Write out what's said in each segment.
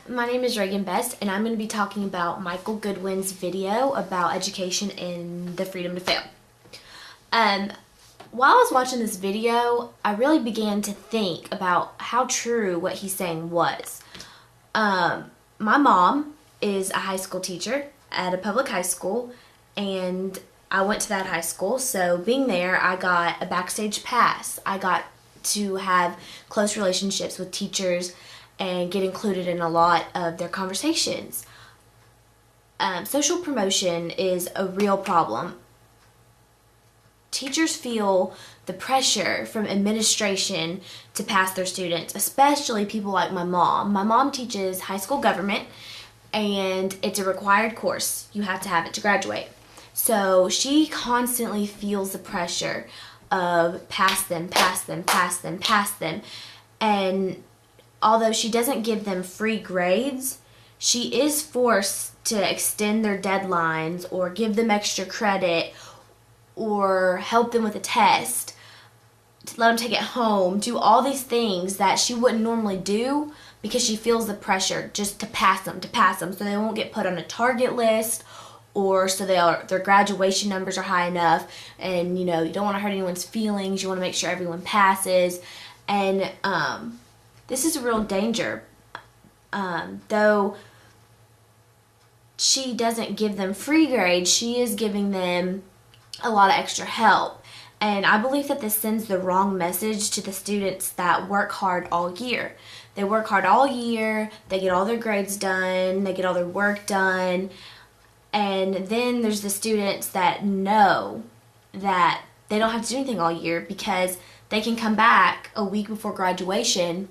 My name is Reagan Best, and I'm going to be talking about Michael Goodwin's video about education and the freedom to fail. Um, while I was watching this video, I really began to think about how true what he's saying was. My mom is a high school teacher at a public high school, and I went to that high school, so being there, I got a backstage pass. I got to have close relationships with teachers and get included in a lot of their conversations. Social promotion is a real problem. Teachers feel the pressure from administration to pass their students, especially people like my mom. My mom teaches high school government, and it's a required course. You have to have it to graduate. So she constantly feels the pressure of pass them, pass them, pass them, pass them. And although she doesn't give them free grades, she is forced to extend their deadlines or give them extra credit or help them with a test, to let them take it home, do all these things that she wouldn't normally do because she feels the pressure just to pass them, so they won't get put on a target list, or so their graduation numbers are high enough. And you don't want to hurt anyone's feelings. You want to make sure everyone passes. And this is a real danger. Though she doesn't give them free grades, she is giving them a lot of extra help. And I believe that this sends the wrong message to the students that work hard all year. They work hard all year, they get all their grades done, they get all their work done, and then there's the students that know that they don't have to do anything all year because they can come back a week before graduation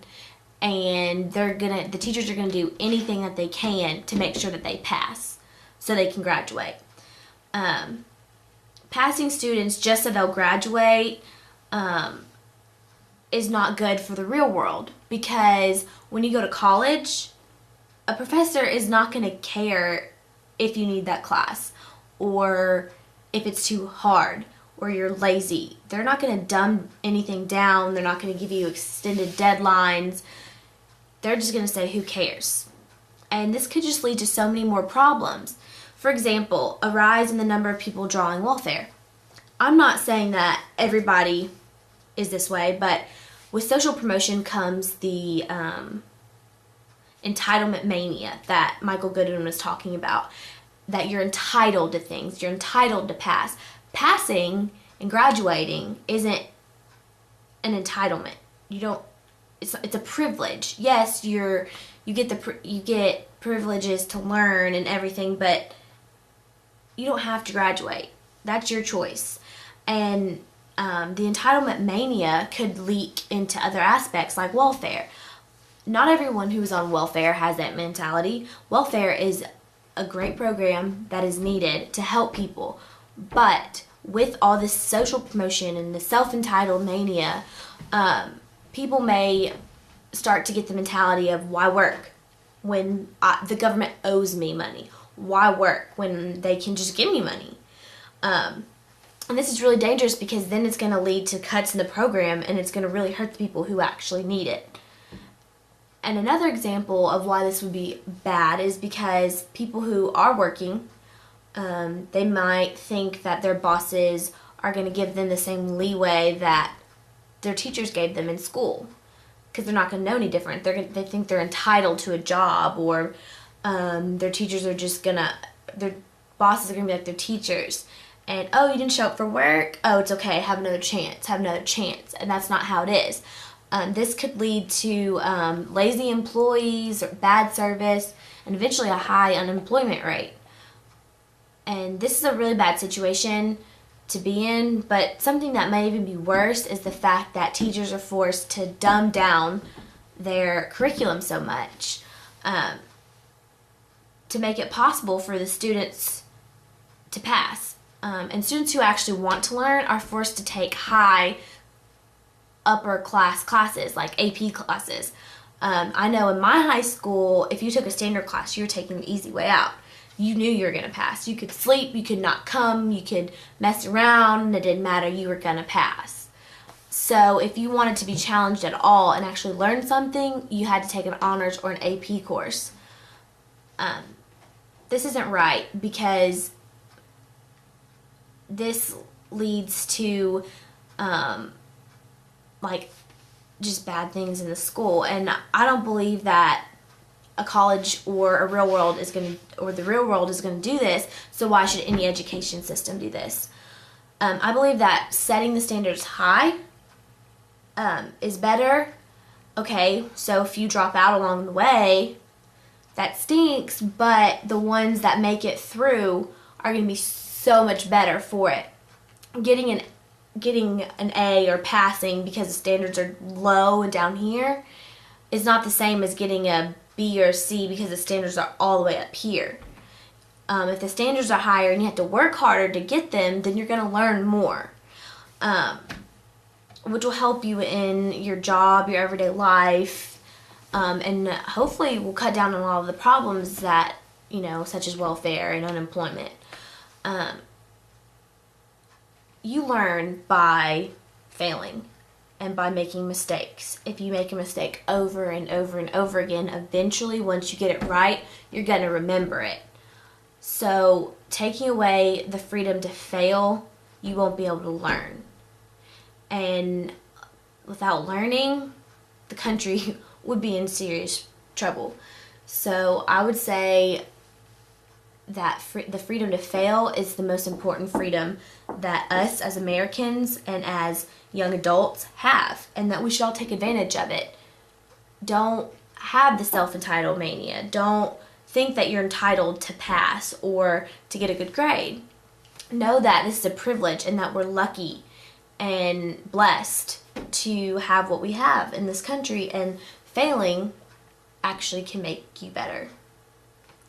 and the teachers are gonna do anything that they can to make sure that they pass so they can graduate. Passing students just so they'll graduate is not good for the real world, because when you go to college, a professor is not going to care if you need that class or if it's too hard or you're lazy. They're not going to dumb anything down. They're not going to give you extended deadlines. They're just going to say, who cares? And this could just lead to so many more problems. For example, a rise in the number of people drawing welfare. I'm not saying that everybody is this way, but with social promotion comes the entitlement mania that Michael Goodwin was talking about, that you're entitled to things, you're entitled to pass. Passing and graduating isn't an entitlement. It's a privilege. Yes, you get privileges to learn and everything, but you don't have to graduate. That's your choice. And the entitlement mania could leak into other aspects like welfare. Not everyone who is on welfare has that mentality. Welfare is a great program that is needed to help people. But with all this social promotion and the self-entitled mania, people may start to get the mentality of, why work when the government owes me money? Why work when they can just give me money? And this is really dangerous, because then it's going to lead to cuts in the program, and it's going to really hurt the people who actually need it. And another example of why this would be bad is because people who are working, they might think that their bosses are going to give them the same leeway that their teachers gave them in school, because they're not going to know any different. They think they're entitled to a job, or their teachers are just their bosses are going to be like their teachers. And, oh, you didn't show up for work? Oh, it's okay. Have another chance. And that's not how it is. This could lead to lazy employees, or bad service, and eventually a high unemployment rate. And this is a really bad situation to be in, but something that may even be worse is the fact that teachers are forced to dumb down their curriculum so much to make it possible for the students to pass. And students who actually want to learn are forced to take high upper class classes, like AP classes. I know in my high school, if you took a standard class, you were taking the easy way out. You knew you were going to pass. You could sleep, you could not come, you could mess around, and it didn't matter, you were going to pass. So if you wanted to be challenged at all and actually learn something, you had to take an honors or an AP course. This isn't right, because this leads to like just bad things in the school, and I don't believe that a college or a real world is going to, or the real world is going to do this. So why should any education system do this? I believe that setting the standards high is better. Okay, so if you drop out along the way, that stinks, but the ones that make it through are going to be so much better for it. Getting an A or passing because the standards are low and down here is not the same as getting a B or C because the standards are all the way up here. If the standards are higher and you have to work harder to get them, then you're going to learn more, which will help you in your job, your everyday life, and hopefully will cut down on all of the problems that, such as welfare and unemployment. You learn by failing and by making mistakes. If you make a mistake over and over and over again, eventually once you get it right, you're going to remember it. So taking away the freedom to fail, you won't be able to learn. And without learning, the country would be in serious trouble. So I would say that the freedom to fail is the most important freedom that us as Americans and as young adults have, and that we should all take advantage of it. Don't have the self-entitled mania. Don't think that you're entitled to pass or to get a good grade. Know that this is a privilege and that we're lucky and blessed to have what we have in this country, and failing actually can make you better.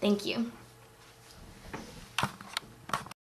Thank you.